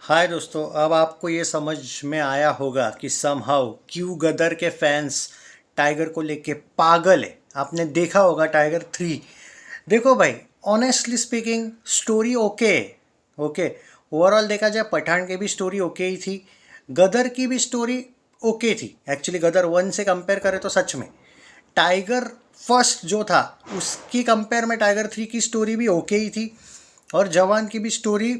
हाय दोस्तों, अब आपको ये समझ में आया होगा कि समहाउ क्यों गदर के फैंस टाइगर को लेके पागल है। आपने देखा होगा टाइगर 3। देखो भाई, honestly speaking story okay okay. Overall देखा जाए पठान की भी स्टोरी ओके ही थी, गदर की भी स्टोरी ओके थी। एक्चुअली गदर 1 से कंपेयर करें तो सच में टाइगर फर्स्ट जो था उसकी कंपेयर में टाइगर 3 की स्टोरी भी ओके ही थी। और जवान की भी स्टोरी,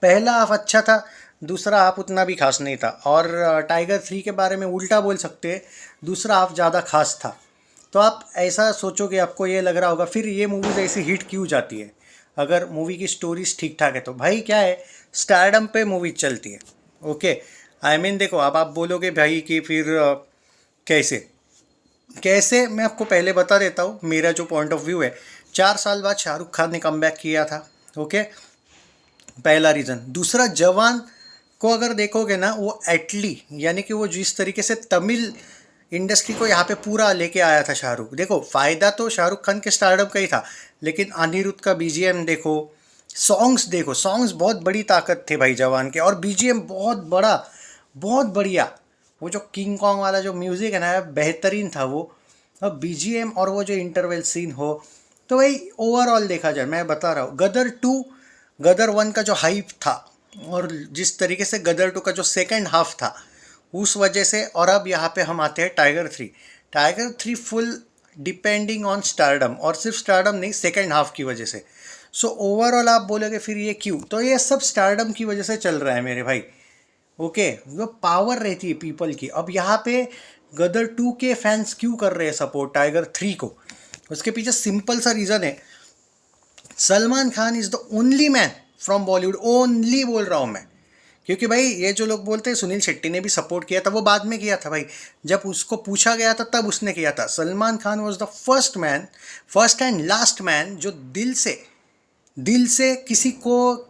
पहला हाफ अच्छा था, दूसरा हाफ उतना भी खास नहीं था। और टाइगर 3 के बारे में उल्टा बोल सकते हैं, दूसरा हाफ ज़्यादा खास था। तो आप ऐसा सोचोगे, आपको ये लग रहा होगा फिर ये मूवीज़ ऐसी हिट क्यों जाती है अगर मूवी की स्टोरीज ठीक ठाक है। तो भाई क्या है, स्टारडम पे मूवी चलती है। ओके, आई मीन देखो, अब आप बोलोगे भाई कि फिर कैसे कैसे मैं आपको पहले बता देता हूँ मेरा जो पॉइंट ऑफ व्यू है। 4 साल बाद शाहरुख खान ने कमबैक किया था। ओके, पहला रीज़न। दूसरा, जवान को अगर देखोगे ना, वो एटली यानी कि वो जिस तरीके से तमिल इंडस्ट्री को यहाँ पे पूरा लेके आया था शाहरुख। देखो, फ़ायदा तो शाहरुख खान के स्टारडम का ही था, लेकिन अनिरुद्ध का बीजीएम देखो, सॉन्ग्स देखो, सॉन्ग्स बहुत बड़ी ताकत थे भाई जवान के। और बीजीएम बहुत बड़ा, बहुत बढ़िया। वो जो किंग कॉन्ग वाला जो म्यूज़िक है ना, बेहतरीन था वो। अब बीजीएम और वो जो इंटरवल सीन हो, तो भाई ओवरऑल देखा जाए, मैं बता रहा हूँ, गदर 1 का जो हाइप था और जिस तरीके से गदर 2 का जो सेकंड हाफ था, उस वजह से। और अब यहाँ पे हम आते हैं tiger 3 full depending on stardom, और सिर्फ स्टारडम नहीं, सेकंड हाफ की वजह से। सो ओवरऑल आप बोलोगे फिर ये क्यों, तो ये सब स्टारडम की वजह से चल रहा है मेरे भाई। ओके, वो पावर रहती है पीपल की। अब यहाँ पे गदर 2 के फैंस क्यों कर रहे हैं सपोर्ट टाइगर 3 को, उसके पीछे सिंपल सा रीज़न है। Salman Khan is the only man from Bollywood, only बोल रहा हूँ मैं। क्योंकि भाई ये जो लोग बोलते हैं सुनील शेट्टी ने भी सपोर्ट किया था, वो बाद में किया था भाई, जब उसको पूछा गया था तब उसने किया था। Salman Khan was the first man, first and last man, जो दिल से किसी को,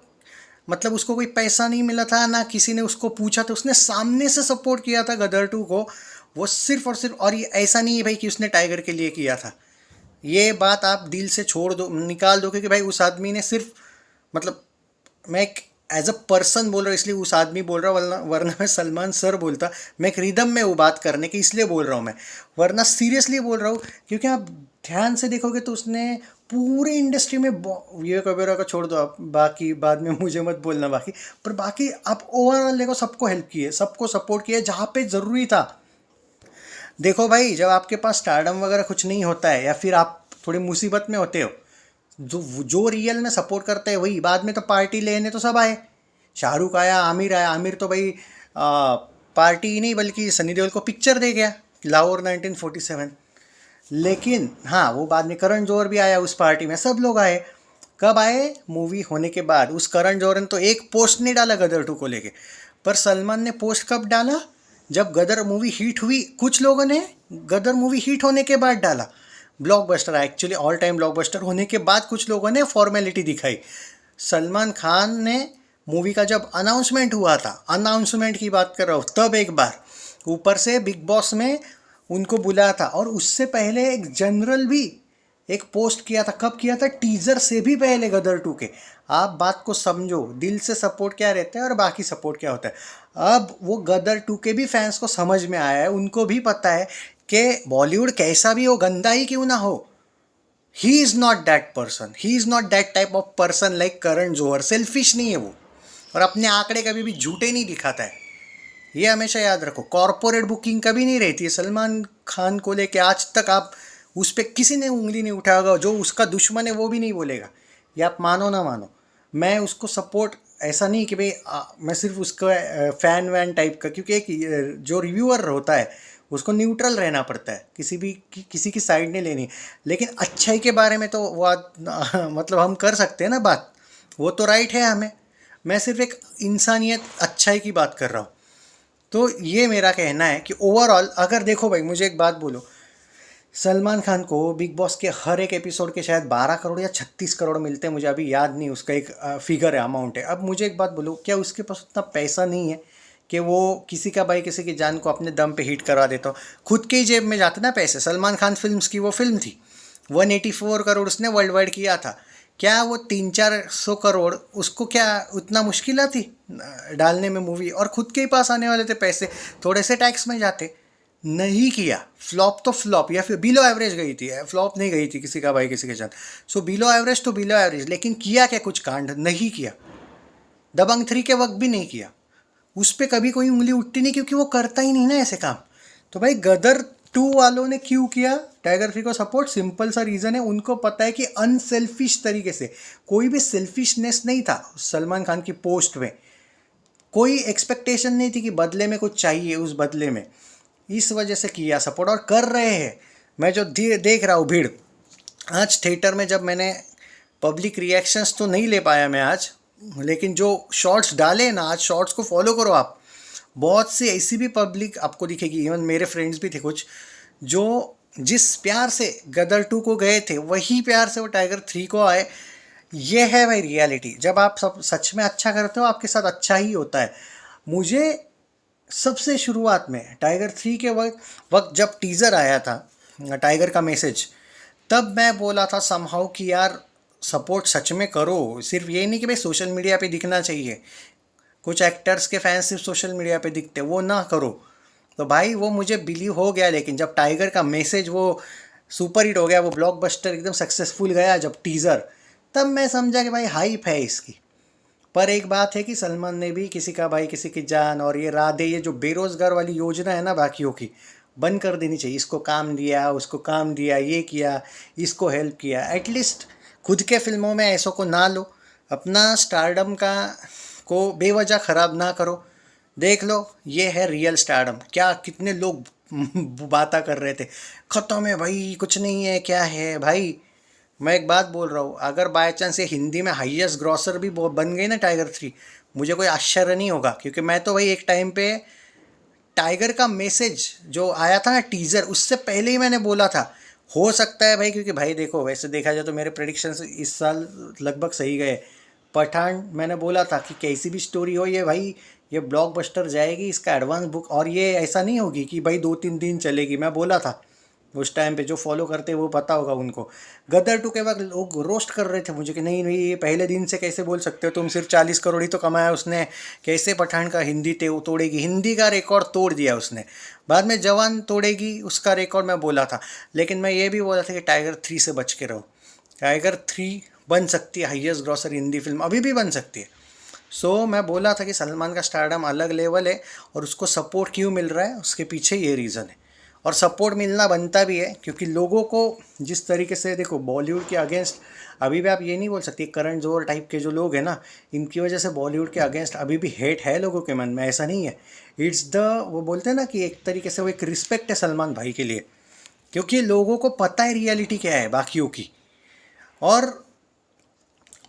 मतलब उसको कोई पैसा नहीं मिला था ना, किसी ने उसको पूछा था, उसने सामने से सपोर्ट किया था गदर 2 को। वो सिर्फ और सिर्फ, और ये ऐसा नहीं है भाई कि उसने टाइगर के लिए किया था। ये बात आप दिल से छोड़ दो, निकाल दो, क्योंकि भाई उस आदमी ने सिर्फ, मतलब मैं एक एज अ पर्सन बोल रहा हूँ इसलिए उस आदमी बोल रहा हूँ, वरना वरना मैं सलमान सर बोलता। मैं एक रिदम में वो बात करने की इसलिए बोल रहा हूँ मैं, वरना सीरियसली बोल रहा हूँ। क्योंकि आप ध्यान से देखोगे तो उसने पूरे इंडस्ट्री में ये कबीरा का छोड़ दो आप, बाकी बाद में मुझे मत बोलना बाकी, पर बाकी आप ओवरऑल देखो, सबको हेल्प की है, सबको सपोर्ट किया है जहाँ पे ज़रूरी था। देखो भाई, जब आपके पास स्टारडम वगैरह कुछ नहीं होता है, या फिर आप थोड़ी मुसीबत में होते हो, जो जो रियल में सपोर्ट करते हैं वही बाद में तो पार्टी लेने तो सब आए। शाहरुख आया, आमिर आया, आमिर तो भाई पार्टी ही नहीं बल्कि सनी देओल को पिक्चर दे गया, लाहौर 1947। लेकिन हाँ, वो बाद में करण जौहर भी आया उस पार्टी में, सब लोग आए। कब आए? मूवी होने के बाद। उस करण जौहर ने तो एक पोस्ट नहीं डाला गदर 2 को लेके, पर सलमान ने पोस्ट कब डाला? जब गदर मूवी हिट हुई। कुछ लोगों ने गदर मूवी हिट होने के बाद डाला, blockbuster, actually all time blockbuster होने के बाद कुछ लोगों ने फॉर्मेलिटी दिखाई। सलमान खान ने मूवी का जब अनाउंसमेंट हुआ था, अनाउंसमेंट की बात कर रहा हूँ, तब एक बार ऊपर से बिग बॉस में उनको बुलाया था। और उससे पहले एक जनरल भी एक पोस्ट किया था। कब किया था? टीजर से भी पहले गदर 2 के। आप बात को समझो, दिल से सपोर्ट क्या रहता है और बाकी सपोर्ट क्या होता है। अब वो गदर 2 के भी फैंस को समझ में आया है, उनको भी पता है कि बॉलीवुड कैसा भी हो, गंदा ही क्यों ना हो, he is not that person, he is not that type of person like Karan Johar. Selfish नहीं है वो, और अपने आंकड़े कभी भी झूठे नहीं दिखाता है। ये हमेशा याद रखो। कॉरपोरेट बुकिंग कभी नहीं रहती है सलमान खान को लेके। आज तक आप उस पर किसी ने उंगली नहीं उठाया होगा, जो उसका दुश्मन है वो भी नहीं बोलेगा। ये आप मानो ना मानो, मैं उसको सपोर्ट ऐसा नहीं कि भाई मैं सिर्फ उसका फ़ैन वैन टाइप का, क्योंकि एक जो रिव्यूअर होता है उसको न्यूट्रल रहना पड़ता है, किसी की साइड नहीं लेनी। लेकिन अच्छाई के बारे में तो वो मतलब हम कर सकते हैं ना बात, वो तो राइट है हमें। मैं सिर्फ एक इंसानियत, अच्छाई की बात कर रहा हूँ। तो ये मेरा कहना है कि ओवरऑल अगर देखो भाई, मुझे एक बात बोलो, सलमान खान को बिग बॉस के हर एक एपिसोड के शायद 12 करोड़ या 36 करोड़ मिलते हैं, मुझे अभी याद नहीं, उसका एक फिगर है, अमाउंट है। अब मुझे एक बात बोलो, क्या उसके पास उतना पैसा नहीं है कि वो किसी का भाई किसी की जान को अपने दम पे हिट करवा देता हो? खुद के ही जेब में जाते ना पैसे। सलमान खान फिल्म्स की वो फिल्म थी, 184 करोड़ उसने वर्ल्ड वाइड किया था। क्या वो 300-400 करोड़ उसको क्या उतना मुश्किल आती डालने में मूवी, और खुद के ही पास आने वाले थे पैसे, थोड़े से टैक्स में जाते। नहीं किया, फ्लॉप तो फ्लॉप, या फिर बिलो एवरेज गई थी, फ्लॉप नहीं गई थी किसी का भाई किसी के साथ। सो बिलो एवरेज तो बिलो एवरेज, लेकिन किया क्या कुछ कांड नहीं किया। दबंग 3 के वक्त भी नहीं किया, उस पर कभी कोई उंगली उठती नहीं, क्योंकि वो करता ही नहीं ना ऐसे काम। तो भाई गदर 2 वालों ने क्यों किया टाइगर 3 को सपोर्ट? सिंपल सा रीज़न है, उनको पता है कि अनसेल्फिश तरीके से, कोई भी सेल्फिशनेस नहीं था सलमान खान की पोस्ट में, कोई एक्सपेक्टेशन नहीं थी कि बदले में कुछ चाहिए उस बदले में, इस वजह से किया सपोर्ट और कर रहे हैं। मैं जो देख रहा हूँ भीड़, आज थिएटर में जब मैंने पब्लिक रिएक्शंस तो नहीं ले पाया मैं आज, लेकिन जो शॉर्ट्स डाले ना आज, शॉर्ट्स को फॉलो करो आप, बहुत सी ऐसी भी पब्लिक आपको दिखेगी, इवन मेरे फ्रेंड्स भी थे कुछ, जो जिस प्यार से गदर 2 को गए थे वही प्यार से वो टाइगर 3 को आए। ये है भाई रियलिटी, जब आप सब सच में अच्छा करते हो आपके साथ अच्छा ही होता है। मुझे सबसे शुरुआत में टाइगर 3 के वक्त जब टीज़र आया था टाइगर का मैसेज, तब मैं बोला था समहाउ कि यार सपोर्ट सच में करो, सिर्फ ये नहीं कि भाई सोशल मीडिया पे दिखना चाहिए, कुछ एक्टर्स के फैंस सिर्फ सोशल मीडिया पे दिखते, वो ना करो। तो भाई वो मुझे बिलीव हो गया, लेकिन जब टाइगर का मैसेज वो सुपर हिट हो गया, वो ब्लॉकबस्टर एकदम सक्सेसफुल गया जब टीज़र, तब मैं समझा कि भाई हाइप है इसकी। पर एक बात है कि सलमान ने भी किसी का भाई किसी की जान, और ये राधे, ये जो बेरोज़गार वाली योजना है ना बाकियों की, बंद कर देनी चाहिए। इसको काम दिया, उसको काम दिया, ये किया, इसको हेल्प किया, एटलीस्ट खुद के फिल्मों में ऐसों को ना लो, अपना स्टारडम का को बेवजह ख़राब ना करो। देख लो ये है रियल स्टारडम, क्या कितने लोग बातें कर रहे थे, ख़त्म है भाई, कुछ नहीं है, क्या है भाई। मैं एक बात बोल रहा हूँ, अगर बाय चांस ये हिंदी में हाईएस्ट ग्रॉसर भी बन गई ना टाइगर 3, मुझे कोई आश्चर्य नहीं होगा, क्योंकि मैं तो भाई एक टाइम पे टाइगर का मैसेज जो आया था ना टीज़र, उससे पहले ही मैंने बोला था हो सकता है भाई, क्योंकि भाई देखो वैसे देखा जाए तो मेरे प्रेडिक्शंस इस साल लगभग सही गए। पठान मैंने बोला था कि कैसी भी स्टोरी हो ये भाई, ये ब्लॉकबस्टर जाएगी, इसका एडवांस बुक, और ये ऐसा नहीं होगी कि भाई 2-3 दिन चलेगी, मैं बोला था उस टाइम पे। जो फॉलो करते हैं वो पता होगा उनको। गदर 2 के वक्त लोग रोस्ट कर रहे थे मुझे कि नहीं नहीं, ये पहले दिन से कैसे बोल सकते हो तुम, सिर्फ 40 करोड़ ही तो कमाया उसने, कैसे पठान का हिंदी तोड़ेगी, हिंदी का रिकॉर्ड तोड़ दिया उसने। बाद में जवान तोड़ेगी उसका रिकॉर्ड मैं बोला था, लेकिन मैं ये भी बोला था कि टाइगर 3 से बच के रहो। टाइगर 3 बन सकती है हाईएस्ट ग्रॉसर हिंदी फिल्म, अभी भी बन सकती है। सो मैं बोला था कि सलमान का स्टारडम अलग लेवल है, और उसको सपोर्ट क्यों मिल रहा है उसके पीछे ये रीज़न है, और सपोर्ट मिलना बनता भी है, क्योंकि लोगों को जिस तरीके से देखो बॉलीवुड के अगेंस्ट, अभी भी आप ये नहीं बोल सकते करण जौहर टाइप के जो लोग हैं ना, इनकी वजह से बॉलीवुड के अगेंस्ट अभी भी हेट है लोगों के मन में, ऐसा नहीं है। इट्स द, वो बोलते हैं ना कि एक तरीके से वो एक रिस्पेक्ट है सलमान भाई के लिए, क्योंकि लोगों को पता है रियलिटी क्या है बाकियों की। और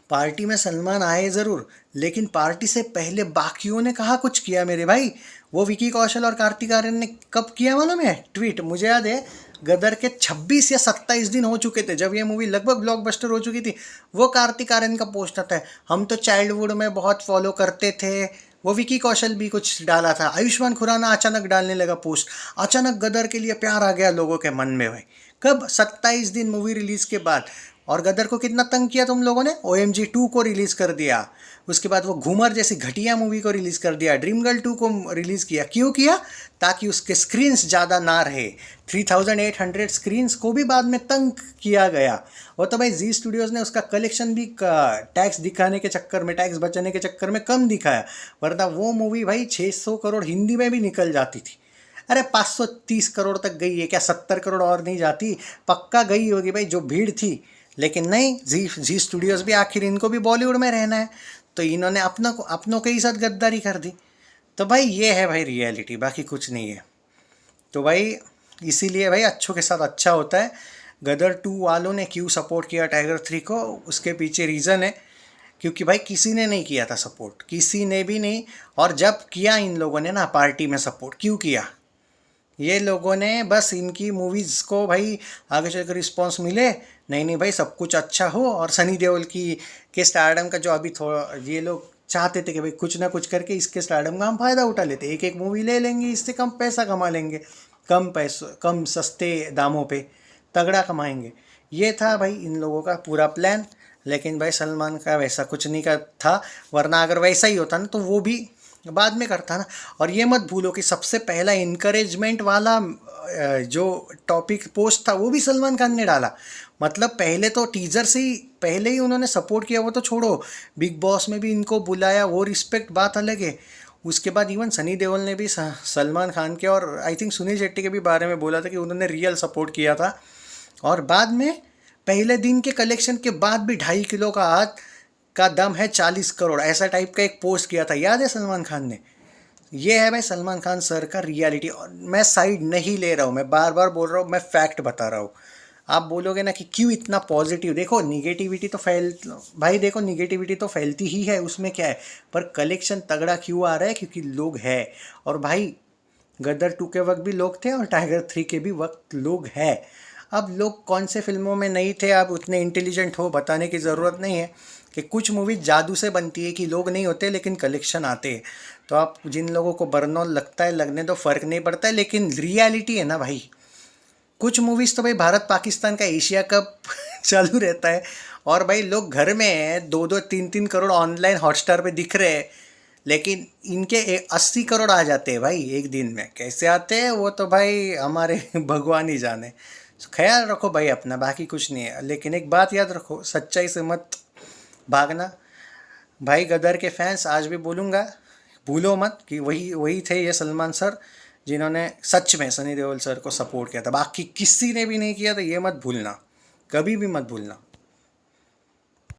पार्टी में सलमान आए ज़रूर, लेकिन पार्टी से पहले बाकियों ने कहा कुछ किया मेरे भाई। वो विकी कौशल और कार्तिक आर्यन ने कब किया मालूम है ट्वीट? मुझे याद है गदर के 26 या 27 दिन हो चुके थे जब ये मूवी लगभग ब्लॉकबस्टर हो चुकी थी। वो कार्तिक आर्यन का पोस्ट आता है, हम तो चाइल्डहुड में बहुत फॉलो करते थे। वो विकी कौशल भी कुछ डाला था, आयुष्मान खुराना अचानक डालने लगा पोस्ट, अचानक गदर के लिए प्यार आ गया लोगों के मन में भाई। कब? 27 दिन मूवी रिलीज़ के बाद। और गदर को कितना तंग किया तुम लोगों ने, OMG 2 को रिलीज़ कर दिया, उसके बाद वो घूमर जैसी घटिया मूवी को रिलीज़ कर दिया, ड्रीम गर्ल 2 को रिलीज़ किया। क्यों किया? ताकि उसके स्क्रीन्स ज़्यादा ना रहे। 3800 स्क्रीन्स को भी बाद में तंग किया गया। वो तो भाई जी स्टूडियोज़ ने उसका कलेक्शन भी टैक्स दिखाने के चक्कर में, टैक्स बचाने के चक्कर में कम दिखाया, वरना वो मूवी भाई 600 करोड़ हिंदी में भी निकल जाती थी। अरे 530 करोड़ तक गई है क्या? 70 करोड़ और नहीं जाती? पक्का गई होगी भाई, जो भीड़ थी। लेकिन नहीं, जी स्टूडियोज़ भी आखिर इनको भी बॉलीवुड में रहना है, तो इन्होंने अपनों के ही साथ गद्दारी कर दी। तो भाई ये है भाई रियलिटी, बाकी कुछ नहीं है। तो भाई इसीलिए भाई अच्छों के साथ अच्छा होता है। गदर 2 वालों ने क्यों सपोर्ट किया टाइगर 3 को, उसके पीछे रीज़न है, क्योंकि भाई किसी ने नहीं किया था सपोर्ट, किसी ने भी नहीं। और जब किया इन लोगों ने ना पार्टी में सपोर्ट, क्यों किया? ये लोगों ने बस इनकी मूवीज़ को भाई आगे चलकर रिस्पॉन्स मिले, नहीं नहीं भाई सब कुछ अच्छा हो, और सनी देओल की के स्टारडम का जो अभी थोड़ा ये लोग चाहते थे कि भाई कुछ ना कुछ करके इसके स्टारडम का हम फ़ायदा उठा लेते, एक एक मूवी ले लेंगे, इससे कम पैसा कमा लेंगे, कम सस्ते दामों पे तगड़ा कमाएंगे। ये था भाई इन लोगों का पूरा प्लान। लेकिन भाई सलमान का वैसा कुछ नहीं का था, वरना अगर वैसा ही होता ना तो वो भी बाद में करता ना। और ये मत भूलो कि सबसे पहला इनकरेजमेंट वाला जो टॉपिक पोस्ट था वो भी सलमान खान ने डाला। मतलब पहले तो टीजर से ही पहले ही उन्होंने सपोर्ट किया, वो तो छोड़ो, बिग बॉस में भी इनको बुलाया, वो रिस्पेक्ट बात अलग है। उसके बाद इवन सनी देओल ने भी सलमान खान के और आई थिंक सुनील शेट्टी के भी बारे में बोला था कि उन्होंने रियल सपोर्ट किया था। और बाद में पहले दिन के कलेक्शन के बाद भी 2.5 किलो का हाथ का दम है 40 करोड़, ऐसा टाइप का एक पोस्ट किया था, याद है सलमान खान ने। ये है भाई सलमान खान सर का रियलिटी। और मैं साइड नहीं ले रहा हूँ, मैं बार बार बोल रहा हूँ, मैं फैक्ट बता रहा हूँ। आप बोलोगे ना कि क्यों इतना पॉजिटिव, देखो निगेटिविटी तो भाई देखो निगेटिविटी तो फैलती ही है, उसमें क्या है, पर कलेक्शन तगड़ा क्यों आ रहा है, क्योंकि लोग हैं। और भाई गदर 2 के वक्त भी लोग थे और टाइगर 3 के भी वक्त लोग हैं। अब लोग कौन से फिल्मों में नहीं थे, आप उतने इंटेलिजेंट हो, बताने की ज़रूरत नहीं है कि कुछ मूवी जादू से बनती है कि लोग नहीं होते लेकिन कलेक्शन आते हैं। तो आप जिन लोगों को बर्नौल लगता है लगने दो, फ़र्क नहीं पड़ता है, लेकिन रियलिटी है ना भाई। कुछ मूवीज़ तो भाई भारत पाकिस्तान का एशिया कप चालू रहता है और भाई लोग घर में हैं, 2-2 3-3 करोड़ ऑनलाइन हॉटस्टार पे दिख रहे हैं, लेकिन इनके 80 करोड़ आ जाते हैं भाई एक दिन में। कैसे आते हैं वो तो भाई हमारे भगवान ही जाने। तो ख्याल रखो भाई अपना, बाकी कुछ नहीं है, लेकिन एक बात याद रखो, सच्चाई से मत भागना। भाई गदर के फैंस आज भी बोलूँगा, भूलो मत कि वही वही थे ये सलमान सर जिन्होंने सच में सनी देओल सर को सपोर्ट किया था, बाकी किसी ने भी नहीं किया था, ये मत भूलना, कभी भी मत भूलना।